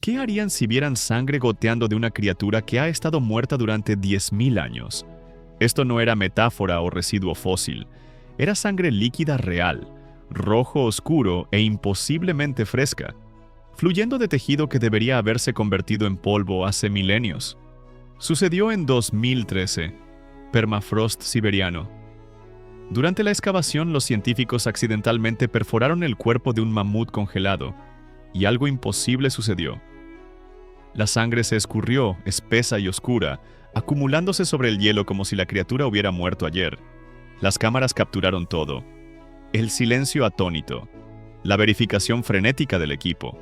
¿Qué harían si vieran sangre goteando de una criatura que ha estado muerta durante 10.000 años? Esto no era metáfora o residuo fósil, era sangre líquida real, rojo oscuro e imposiblemente fresca, fluyendo de tejido que debería haberse convertido en polvo hace milenios. Sucedió en 2013, permafrost siberiano. Durante la excavación, los científicos accidentalmente perforaron el cuerpo de un mamut congelado, y algo imposible sucedió. La sangre se escurrió, espesa y oscura, acumulándose sobre el hielo como si la criatura hubiera muerto ayer. Las cámaras capturaron todo. El silencio atónito. La verificación frenética del equipo.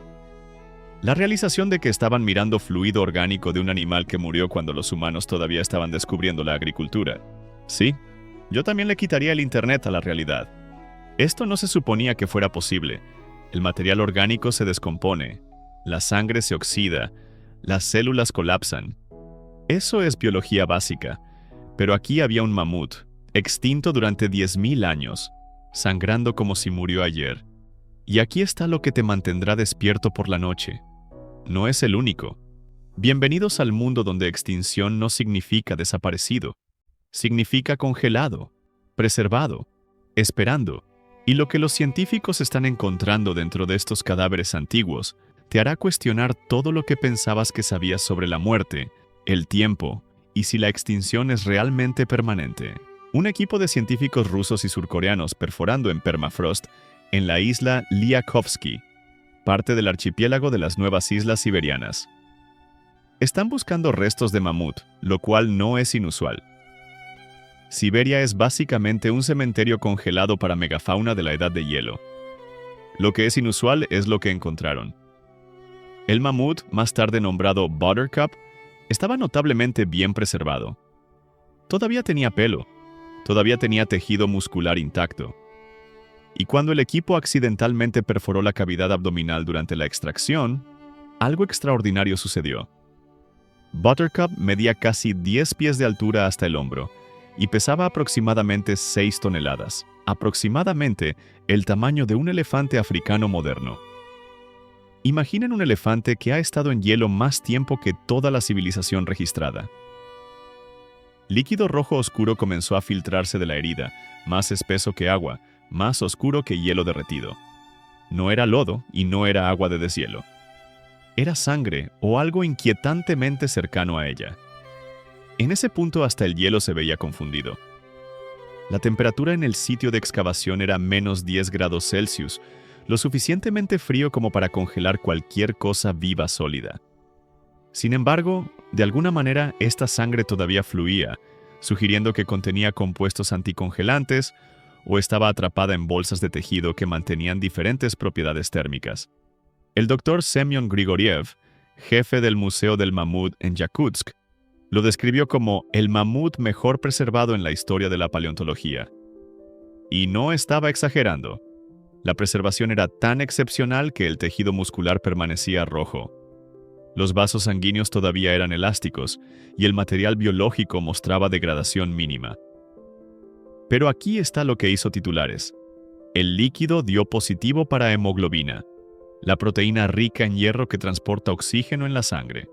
La realización de que estaban mirando fluido orgánico de un animal que murió cuando los humanos todavía estaban descubriendo la agricultura. Sí, yo también le quitaría el internet a la realidad. Esto no se suponía que fuera posible. El material orgánico se descompone, la sangre se oxida, las células colapsan. Eso es biología básica, pero aquí había un mamut, extinto durante 10.000 años, sangrando como si murió ayer. Y aquí está lo que te mantendrá despierto por la noche. No es el único. Bienvenidos al mundo donde extinción no significa desaparecido. Significa congelado, preservado, esperando. Y lo que los científicos están encontrando dentro de estos cadáveres antiguos te hará cuestionar todo lo que pensabas que sabías sobre la muerte, el tiempo y si la extinción es realmente permanente. Un equipo de científicos rusos y surcoreanos perforando en permafrost en la isla Liakovsky, parte del archipiélago de las nuevas islas siberianas. Están buscando restos de mamut, lo cual no es inusual. Siberia es básicamente un cementerio congelado para megafauna de la edad de hielo. Lo que es inusual es lo que encontraron. El mamut, más tarde nombrado Buttercup, estaba notablemente bien preservado. Todavía tenía pelo, todavía tenía tejido muscular intacto. Y cuando el equipo accidentalmente perforó la cavidad abdominal durante la extracción, algo extraordinario sucedió. Buttercup medía casi 10 pies de altura hasta el hombro y pesaba aproximadamente 6 toneladas, aproximadamente el tamaño de un elefante africano moderno. Imaginen un elefante que ha estado en hielo más tiempo que toda la civilización registrada. Líquido rojo oscuro comenzó a filtrarse de la herida, más espeso que agua, más oscuro que hielo derretido. No era lodo y no era agua de deshielo. Era sangre o algo inquietantemente cercano a ella. En ese punto hasta el hielo se veía confundido. La temperatura en el sitio de excavación era menos 10 grados Celsius, lo suficientemente frío como para congelar cualquier cosa viva sólida. Sin embargo, de alguna manera esta sangre todavía fluía, sugiriendo que contenía compuestos anticongelantes o estaba atrapada en bolsas de tejido que mantenían diferentes propiedades térmicas. El doctor Semyon Grigoriev, jefe del Museo del Mamut en Yakutsk, lo describió como el mamut mejor preservado en la historia de la paleontología. Y no estaba exagerando. La preservación era tan excepcional que el tejido muscular permanecía rojo. Los vasos sanguíneos todavía eran elásticos y el material biológico mostraba degradación mínima. Pero aquí está lo que hizo titulares. El líquido dio positivo para hemoglobina, la proteína rica en hierro que transporta oxígeno en la sangre.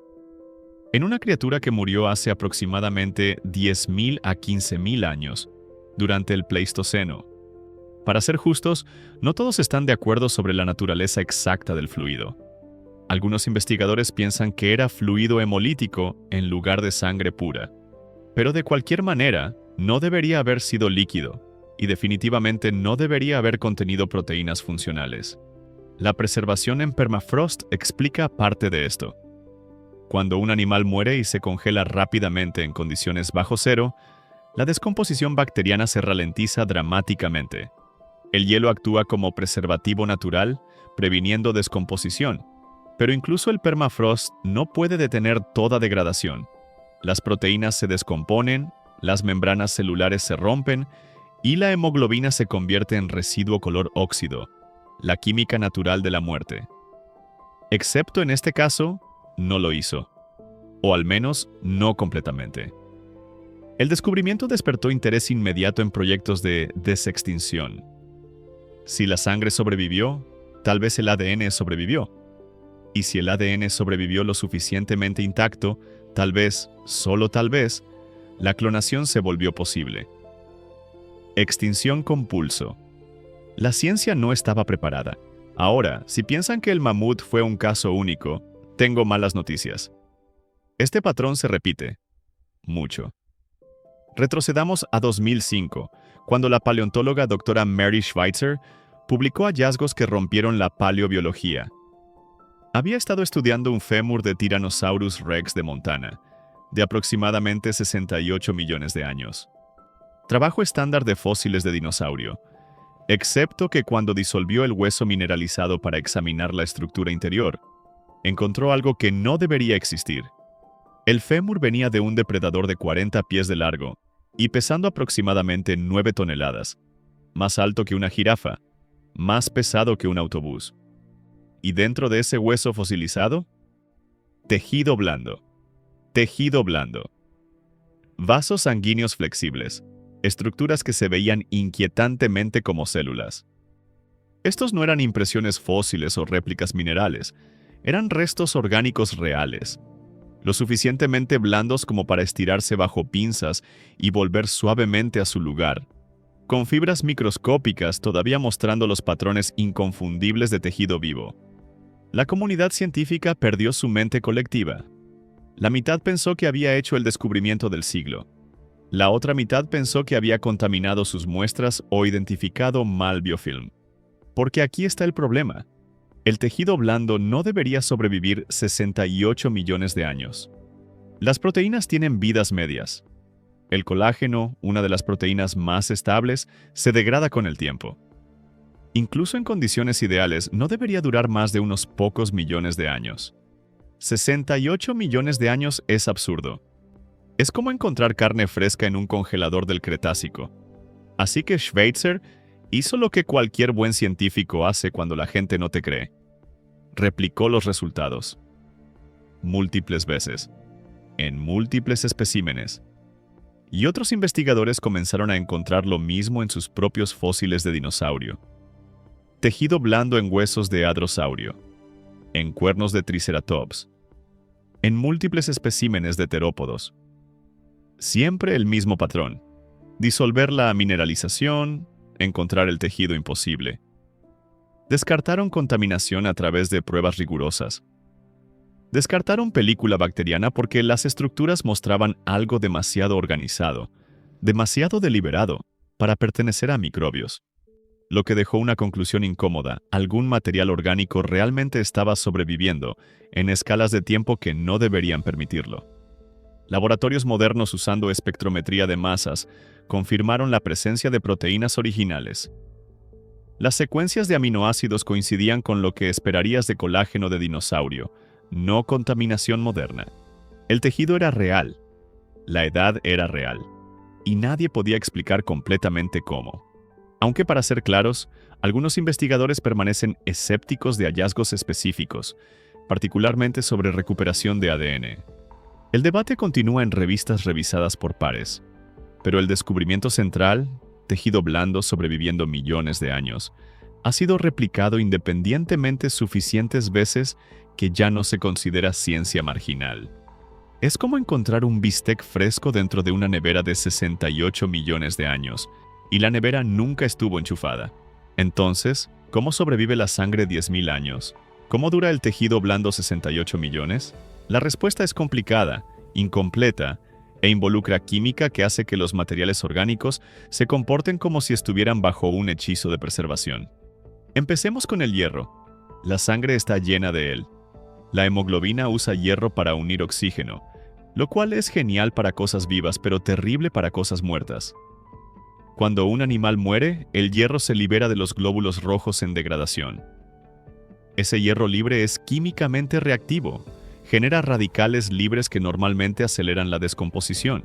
En una criatura que murió hace aproximadamente 10.000 a 15.000 años, durante el Pleistoceno. Para ser justos, no todos están de acuerdo sobre la naturaleza exacta del fluido. Algunos investigadores piensan que era fluido hemolítico en lugar de sangre pura. Pero de cualquier manera, no debería haber sido líquido, y definitivamente no debería haber contenido proteínas funcionales. La preservación en permafrost explica parte de esto. Cuando un animal muere y se congela rápidamente en condiciones bajo cero, la descomposición bacteriana se ralentiza dramáticamente. El hielo actúa como preservativo natural, previniendo descomposición, pero incluso el permafrost no puede detener toda degradación. Las proteínas se descomponen, las membranas celulares se rompen y la hemoglobina se convierte en residuo color óxido, la química natural de la muerte. Excepto en este caso, no lo hizo, o al menos no completamente. El descubrimiento despertó interés inmediato en proyectos de desextinción. Si la sangre sobrevivió, tal vez el ADN sobrevivió. Y si el ADN sobrevivió lo suficientemente intacto, tal vez, solo tal vez, la clonación se volvió posible. Extinción con pulso. La ciencia no estaba preparada. Ahora, si piensan que el mamut fue un caso único, tengo malas noticias. Este patrón se repite. Mucho. Retrocedamos a 2005, cuando la paleontóloga doctora Mary Schweitzer publicó hallazgos que rompieron la paleobiología. Había estado estudiando un fémur de Tyrannosaurus rex de Montana, de aproximadamente 68 millones de años. Trabajo estándar de fósiles de dinosaurio, excepto que cuando disolvió el hueso mineralizado para examinar la estructura interior, encontró algo que no debería existir. El fémur venía de un depredador de 40 pies de largo y pesando aproximadamente 9 toneladas, más alto que una jirafa, más pesado que un autobús. ¿Y dentro de ese hueso fosilizado? Tejido blando. Tejido blando. Vasos sanguíneos flexibles, estructuras que se veían inquietantemente como células. Estos no eran impresiones fósiles o réplicas minerales, eran restos orgánicos reales, lo suficientemente blandos como para estirarse bajo pinzas y volver suavemente a su lugar, con fibras microscópicas todavía mostrando los patrones inconfundibles de tejido vivo. La comunidad científica perdió su mente colectiva. La mitad pensó que había hecho el descubrimiento del siglo. La otra mitad pensó que había contaminado sus muestras o identificado mal biofilm. Porque aquí está el problema. El tejido blando no debería sobrevivir 68 millones de años. Las proteínas tienen vidas medias. El colágeno, una de las proteínas más estables, se degrada con el tiempo. Incluso en condiciones ideales, no debería durar más de unos pocos millones de años. 68 millones de años es absurdo. Es como encontrar carne fresca en un congelador del Cretácico. Así que Schweitzer hizo lo que cualquier buen científico hace cuando la gente no te cree. Replicó los resultados. Múltiples veces. En múltiples especímenes. Y otros investigadores comenzaron a encontrar lo mismo en sus propios fósiles de dinosaurio. Tejido blando en huesos de hadrosaurio, en cuernos de triceratops, en múltiples especímenes de terópodos. Siempre el mismo patrón. Disolver la mineralización, encontrar el tejido imposible. Descartaron contaminación a través de pruebas rigurosas. Descartaron película bacteriana porque las estructuras mostraban algo demasiado organizado, demasiado deliberado, para pertenecer a microbios. Lo que dejó una conclusión incómoda: algún material orgánico realmente estaba sobreviviendo en escalas de tiempo que no deberían permitirlo. Laboratorios modernos usando espectrometría de masas confirmaron la presencia de proteínas originales. Las secuencias de aminoácidos coincidían con lo que esperarías de colágeno de dinosaurio, no contaminación moderna. El tejido era real, la edad era real, y nadie podía explicar completamente cómo. Aunque para ser claros, algunos investigadores permanecen escépticos de hallazgos específicos, particularmente sobre recuperación de ADN. El debate continúa en revistas revisadas por pares, pero el descubrimiento central, tejido blando sobreviviendo millones de años, ha sido replicado independientemente suficientes veces que ya no se considera ciencia marginal. Es como encontrar un bistec fresco dentro de una nevera de 68 millones de años, y la nevera nunca estuvo enchufada. Entonces, ¿cómo sobrevive la sangre 10.000 años? ¿Cómo dura el tejido blando 68 millones? La respuesta es complicada, incompleta, e involucra química que hace que los materiales orgánicos se comporten como si estuvieran bajo un hechizo de preservación. Empecemos con el hierro. La sangre está llena de él. La hemoglobina usa hierro para unir oxígeno, lo cual es genial para cosas vivas pero terrible para cosas muertas. Cuando un animal muere, el hierro se libera de los glóbulos rojos en degradación. Ese hierro libre es químicamente reactivo, genera radicales libres que normalmente aceleran la descomposición.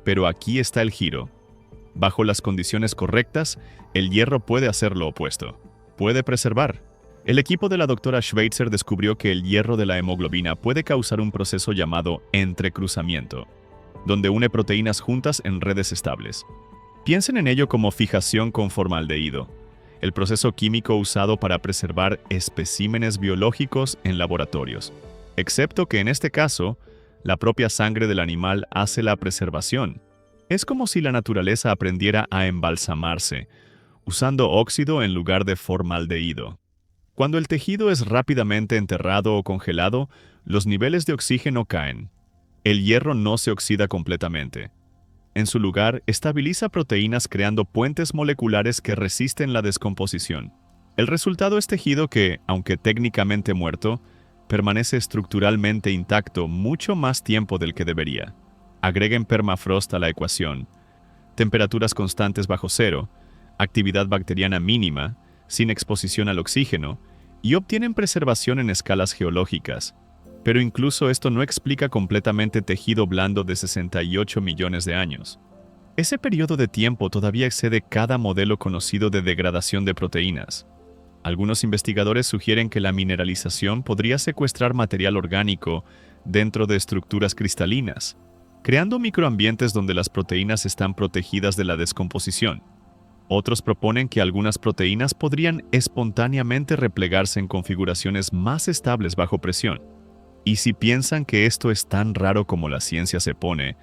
Pero aquí está el giro. Bajo las condiciones correctas, el hierro puede hacer lo opuesto. Puede preservar. El equipo de la doctora Schweitzer descubrió que el hierro de la hemoglobina puede causar un proceso llamado entrecruzamiento, donde une proteínas juntas en redes estables. Piensen en ello como fijación con formaldehído. el proceso químico usado para preservar especímenes biológicos en laboratorios. Excepto que en este caso, la propia sangre del animal hace la preservación. Es como si la naturaleza aprendiera a embalsamarse, usando óxido en lugar de formaldehído. Cuando el tejido es rápidamente enterrado o congelado, los niveles de oxígeno caen. El hierro no se oxida completamente. En su lugar, estabiliza proteínas creando puentes moleculares que resisten la descomposición. El resultado es tejido que, aunque técnicamente muerto, permanece estructuralmente intacto mucho más tiempo del que debería. Agreguen permafrost a la ecuación. Temperaturas constantes bajo cero, actividad bacteriana mínima, sin exposición al oxígeno, y obtienen preservación en escalas geológicas. Pero incluso esto no explica completamente tejido blando de 68 millones de años. Ese periodo de tiempo todavía excede cada modelo conocido de degradación de proteínas. Algunos investigadores sugieren que la mineralización podría secuestrar material orgánico dentro de estructuras cristalinas, creando microambientes donde las proteínas están protegidas de la descomposición. Otros proponen que algunas proteínas podrían espontáneamente replegarse en configuraciones más estables bajo presión. Y si piensan que esto es tan raro como la ciencia se pone,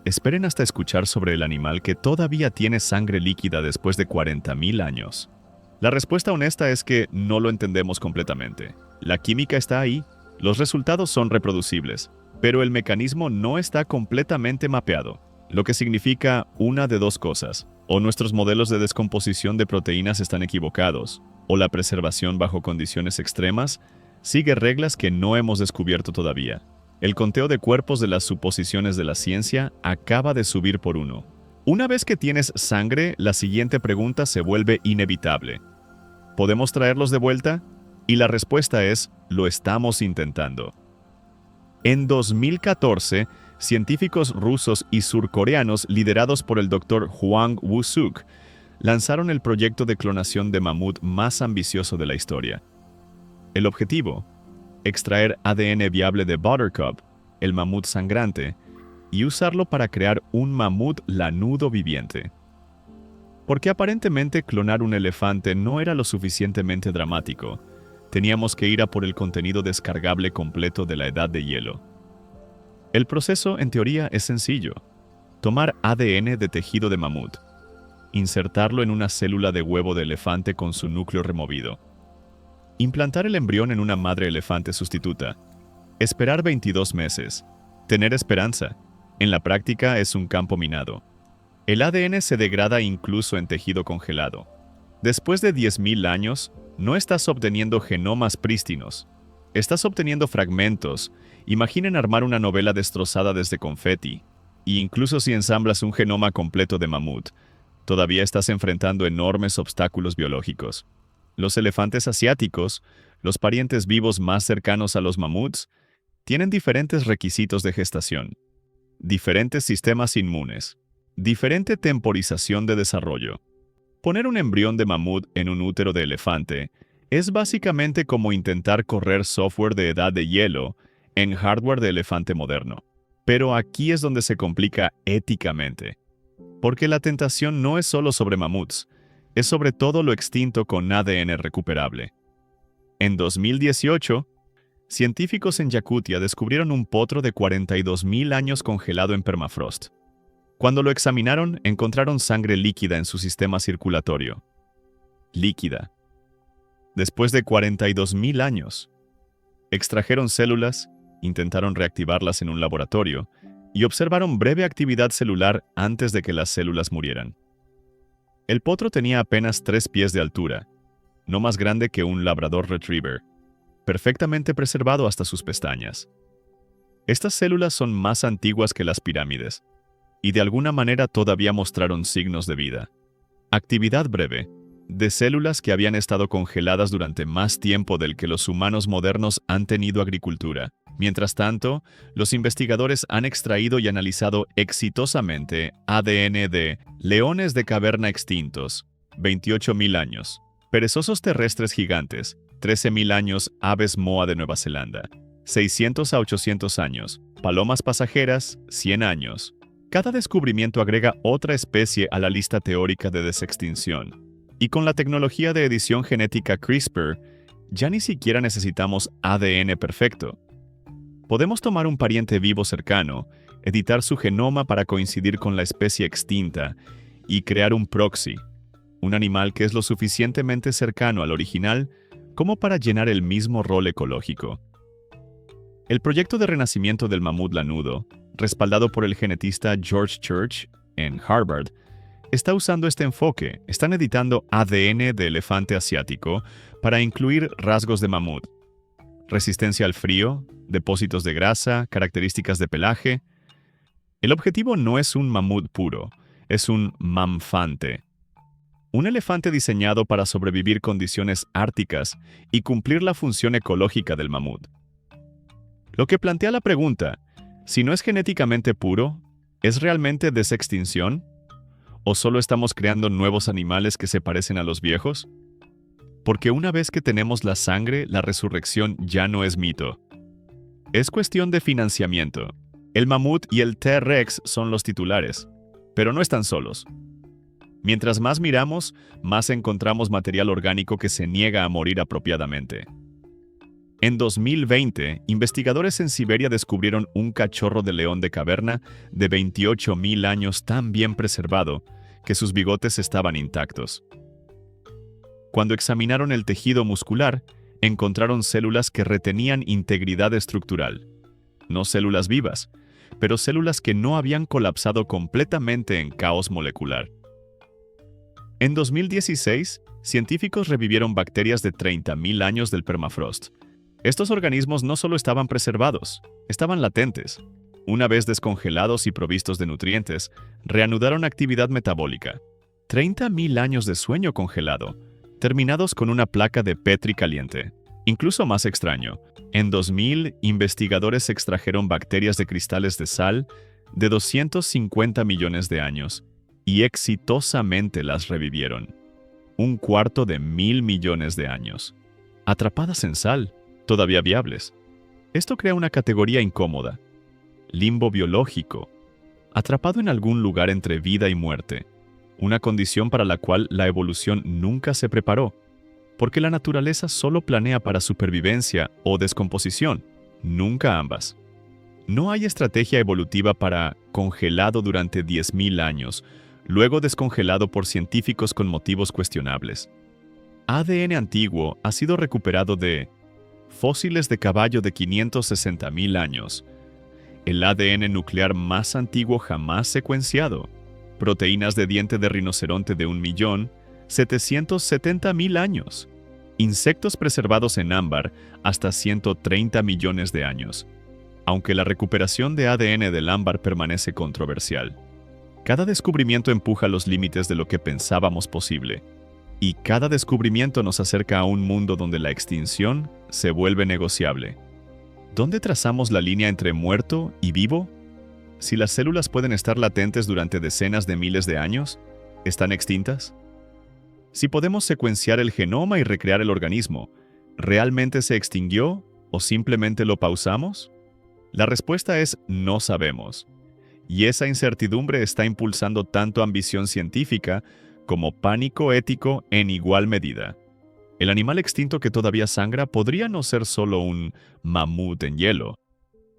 esperen hasta escuchar sobre el animal que todavía tiene sangre líquida después de 40.000 años. La respuesta honesta es que no lo entendemos completamente. La química está ahí, los resultados son reproducibles, pero el mecanismo no está completamente mapeado, lo que significa una de dos cosas. O nuestros modelos de descomposición de proteínas están equivocados, o la preservación bajo condiciones extremas sigue reglas que no hemos descubierto todavía. El conteo de cuerpos de las suposiciones de la ciencia acaba de subir por 1. Una vez que tienes sangre, la siguiente pregunta se vuelve inevitable. ¿Podemos traerlos de vuelta? Y la respuesta es, lo estamos intentando. En 2014, científicos rusos y surcoreanos liderados por el Dr. Hwang Woo-suk lanzaron el proyecto de clonación de mamut más ambicioso de la historia. El objetivo: extraer ADN viable de Buttercup, el mamut sangrante, y usarlo para crear un mamut lanudo viviente. Porque aparentemente clonar un elefante no era lo suficientemente dramático, teníamos que ir a por el contenido descargable completo de la edad de hielo. El proceso, en teoría, es sencillo. Tomar ADN de tejido de mamut, insertarlo en una célula de huevo de elefante con su núcleo removido, implantar el embrión en una madre elefante sustituta, esperar 22 meses, tener esperanza. En la práctica es un campo minado. El ADN se degrada incluso en tejido congelado. Después de 10.000 años, no estás obteniendo genomas prístinos. Estás obteniendo fragmentos. Imaginen armar una novela destrozada desde confeti. Y incluso si ensamblas un genoma completo de mamut, todavía estás enfrentando enormes obstáculos biológicos. Los elefantes asiáticos, los parientes vivos más cercanos a los mamuts, tienen diferentes requisitos de gestación, diferentes sistemas inmunes, diferente temporización de desarrollo. Poner un embrión de mamut en un útero de elefante es básicamente como intentar correr software de edad de hielo en hardware de elefante moderno. Pero aquí es donde se complica éticamente, porque la tentación no es solo sobre mamuts, es sobre todo lo extinto con ADN recuperable. En 2018, científicos en Yakutia descubrieron un potro de 42.000 años congelado en permafrost. Cuando lo examinaron, encontraron sangre líquida en su sistema circulatorio. Líquida. Después de 42.000 años. Extrajeron células, intentaron reactivarlas en un laboratorio y observaron breve actividad celular antes de que las células murieran. El potro tenía apenas 3 pies de altura, no más grande que un labrador retriever, perfectamente preservado hasta sus pestañas. Estas células son más antiguas que las pirámides, y de alguna manera todavía mostraron signos de vida. Actividad breve, de células que habían estado congeladas durante más tiempo del que los humanos modernos han tenido agricultura. Mientras tanto, los investigadores han extraído y analizado exitosamente ADN de leones de caverna extintos, 28.000 años, perezosos terrestres gigantes, 13.000 años, aves moa de Nueva Zelanda, 600 a 800 años, palomas pasajeras, 100 años. Cada descubrimiento agrega otra especie a la lista teórica de desextinción. Y con la tecnología de edición genética CRISPR, ya ni siquiera necesitamos ADN perfecto. Podemos tomar un pariente vivo cercano, editar su genoma para coincidir con la especie extinta y crear un proxy, un animal que es lo suficientemente cercano al original como para llenar el mismo rol ecológico. El proyecto de renacimiento del mamut lanudo, respaldado por el genetista George Church en Harvard, está usando este enfoque. Están editando ADN de elefante asiático para incluir rasgos de mamut, resistencia al frío, depósitos de grasa, características de pelaje. El objetivo no es un mamut puro, es un mamfante. Un elefante diseñado para sobrevivir condiciones árticas y cumplir la función ecológica del mamut. Lo que plantea la pregunta, si no es genéticamente puro, ¿es realmente desextinción? ¿O solo estamos creando nuevos animales que se parecen a los viejos? Porque una vez que tenemos la sangre, la resurrección ya no es mito. Es cuestión de financiamiento. El mamut y el T-Rex son los titulares, pero no están solos. Mientras más miramos, más encontramos material orgánico que se niega a morir apropiadamente. En 2020, investigadores en Siberia descubrieron un cachorro de león de caverna de 28.000 años tan bien preservado que sus bigotes estaban intactos. Cuando examinaron el tejido muscular, encontraron células que retenían integridad estructural. No células vivas, pero células que no habían colapsado completamente en caos molecular. En 2016, científicos revivieron bacterias de 30.000 años del permafrost. Estos organismos no solo estaban preservados, estaban latentes. Una vez descongelados y provistos de nutrientes, reanudaron actividad metabólica. 30.000 años de sueño congelado, terminados con una placa de Petri caliente. Incluso más extraño, en 2000, investigadores extrajeron bacterias de cristales de sal de 250 millones de años y exitosamente las revivieron. 1/4 de 1.000 millones de años. Atrapadas en sal, todavía viables. Esto crea una categoría incómoda. Limbo biológico. Atrapado en algún lugar entre vida y muerte. Una condición para la cual la evolución nunca se preparó. Porque la naturaleza solo planea para supervivencia o descomposición, nunca ambas. No hay estrategia evolutiva para congelado durante 10.000 años, luego descongelado por científicos con motivos cuestionables. ADN antiguo ha sido recuperado de fósiles de caballo de 560.000 años, el ADN nuclear más antiguo jamás secuenciado, proteínas de diente de rinoceronte de 1.770.000 años, insectos preservados en ámbar hasta 130 millones de años, aunque la recuperación de ADN del ámbar permanece controversial. Cada descubrimiento empuja los límites de lo que pensábamos posible, y cada descubrimiento nos acerca a un mundo donde la extinción se vuelve negociable. ¿Dónde trazamos la línea entre muerto y vivo? Si las células pueden estar latentes durante decenas de miles de años, ¿están extintas? Si podemos secuenciar el genoma y recrear el organismo, ¿realmente se extinguió o simplemente lo pausamos? La respuesta es no sabemos. Y esa incertidumbre está impulsando tanto ambición científica como pánico ético en igual medida. El animal extinto que todavía sangra podría no ser solo un mamut en hielo.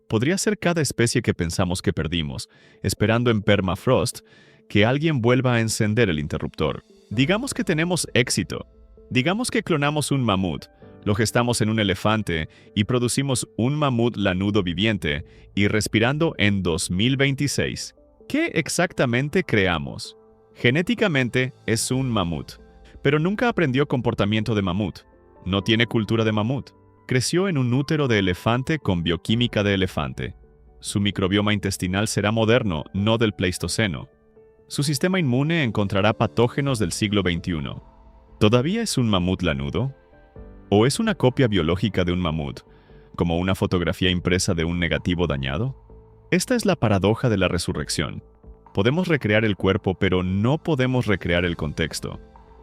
Podría ser cada especie que pensamos que perdimos, esperando en permafrost que alguien vuelva a encender el interruptor. Digamos que tenemos éxito. Digamos que clonamos un mamut, lo gestamos en un elefante y producimos un mamut lanudo viviente y respirando en 2026. ¿Qué exactamente creamos? Genéticamente es un mamut, pero nunca aprendió comportamiento de mamut. No tiene cultura de mamut. Creció en un útero de elefante con bioquímica de elefante. Su microbioma intestinal será moderno, no del Pleistoceno. Su sistema inmune encontrará patógenos del siglo XXI. ¿Todavía es un mamut lanudo? ¿O es una copia biológica de un mamut, como una fotografía impresa de un negativo dañado? Esta es la paradoja de la resurrección. Podemos recrear el cuerpo, pero no podemos recrear el contexto.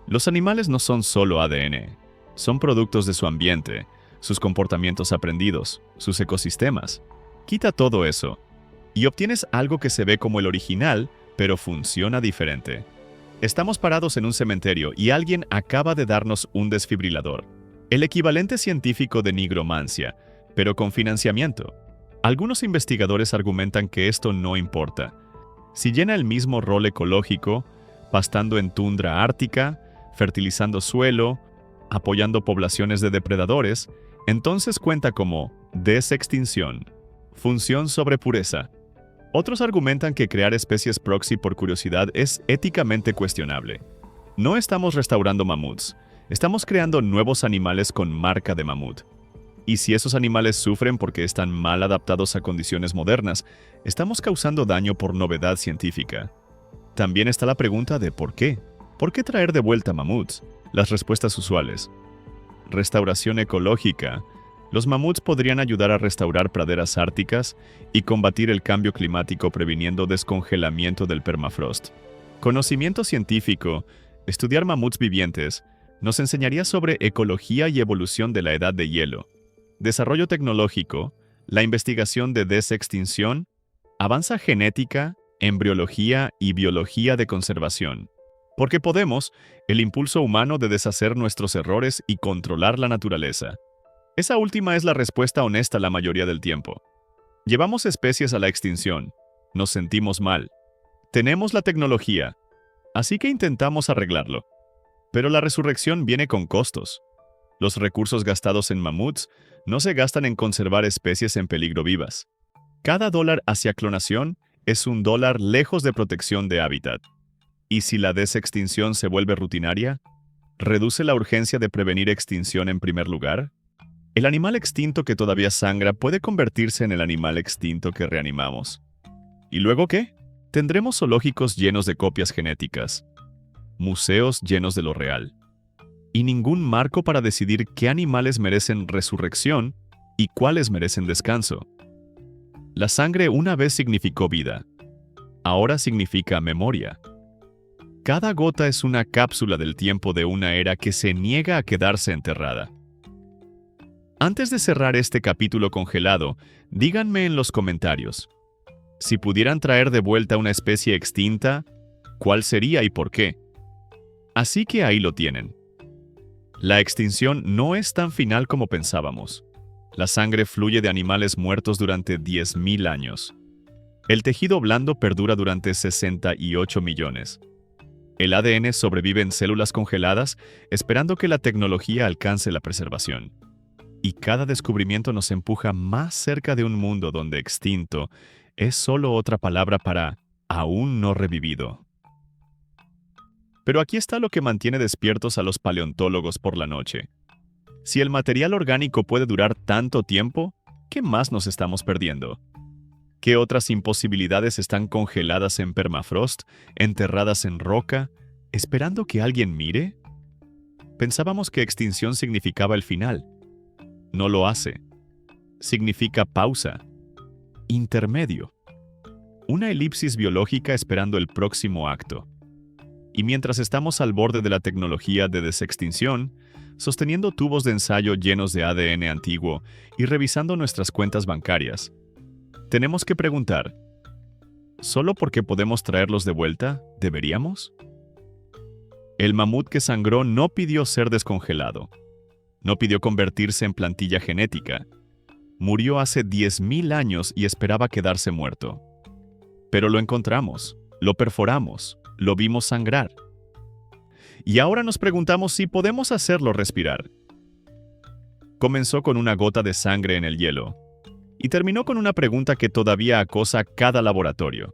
Los animales no son solo ADN, son productos de su ambiente, sus comportamientos aprendidos, sus ecosistemas. Quita todo eso, y obtienes algo que se ve como el original, pero funciona diferente. Estamos parados en un cementerio y alguien acaba de darnos un desfibrilador. El equivalente científico de nigromancia, pero con financiamiento. Algunos investigadores argumentan que esto no importa. Si llena el mismo rol ecológico, pastando en tundra ártica, fertilizando suelo, apoyando poblaciones de depredadores, entonces cuenta como desextinción, función sobre pureza. Otros argumentan que crear especies proxy por curiosidad es éticamente cuestionable. No estamos restaurando mamuts, estamos creando nuevos animales con marca de mamut. Y si esos animales sufren porque están mal adaptados a condiciones modernas, estamos causando daño por novedad científica. También está la pregunta de ¿por qué? ¿Por qué traer de vuelta mamuts? Las respuestas usuales. Restauración ecológica. Los mamuts podrían ayudar a restaurar praderas árticas y combatir el cambio climático previniendo descongelamiento del permafrost. Conocimiento científico. Estudiar mamuts vivientes nos enseñaría sobre ecología y evolución de la edad de hielo. Desarrollo tecnológico. La investigación de desextinción. Avanza genética, embriología y biología de conservación. Porque podemos, el impulso humano de deshacer nuestros errores y controlar la naturaleza. Esa última es la respuesta honesta la mayoría del tiempo. Llevamos especies a la extinción. Nos sentimos mal. Tenemos la tecnología. Así que intentamos arreglarlo. Pero la resurrección viene con costos. Los recursos gastados en mamuts no se gastan en conservar especies en peligro vivas. Cada dólar hacia clonación es un dólar lejos de protección de hábitat. ¿Y si la desextinción se vuelve rutinaria? ¿Reduce la urgencia de prevenir extinción en primer lugar? El animal extinto que todavía sangra puede convertirse en el animal extinto que reanimamos. ¿Y luego qué? Tendremos zoológicos llenos de copias genéticas, museos llenos de lo real, y ningún marco para decidir qué animales merecen resurrección y cuáles merecen descanso. La sangre una vez significó vida, ahora significa memoria. Cada gota es una cápsula del tiempo de una era que se niega a quedarse enterrada. Antes de cerrar este capítulo congelado, díganme en los comentarios, si pudieran traer de vuelta una especie extinta, ¿cuál sería y por qué? Así que ahí lo tienen. La extinción no es tan final como pensábamos. La sangre fluye de animales muertos durante 10.000 años. El tejido blando perdura durante 68 millones. El ADN sobrevive en células congeladas, esperando que la tecnología alcance la preservación. Y cada descubrimiento nos empuja más cerca de un mundo donde extinto es solo otra palabra para aún no revivido. Pero aquí está lo que mantiene despiertos a los paleontólogos por la noche. Si el material orgánico puede durar tanto tiempo, ¿qué más nos estamos perdiendo? ¿Qué otras imposibilidades están congeladas en permafrost, enterradas en roca, esperando que alguien mire? Pensábamos que extinción significaba el final. No lo hace. Significa pausa, intermedio, una elipsis biológica esperando el próximo acto. Y mientras estamos al borde de la tecnología de desextinción, sosteniendo tubos de ensayo llenos de ADN antiguo y revisando nuestras cuentas bancarias, tenemos que preguntar, ¿solo porque podemos traerlos de vuelta, deberíamos? El mamut que sangró no pidió ser descongelado. No pidió convertirse en plantilla genética. Murió hace 10.000 años y esperaba quedarse muerto. Pero lo encontramos, lo perforamos, lo vimos sangrar. Y ahora nos preguntamos si podemos hacerlo respirar. Comenzó con una gota de sangre en el hielo y terminó con una pregunta que todavía acosa cada laboratorio.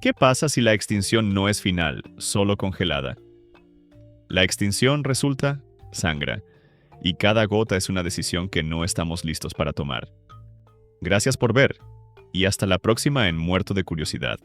¿Qué pasa si la extinción no es final, solo congelada? La extinción resulta sangra. Y cada gota es una decisión que no estamos listos para tomar. Gracias por ver, y hasta la próxima en Muerto de Curiosidad.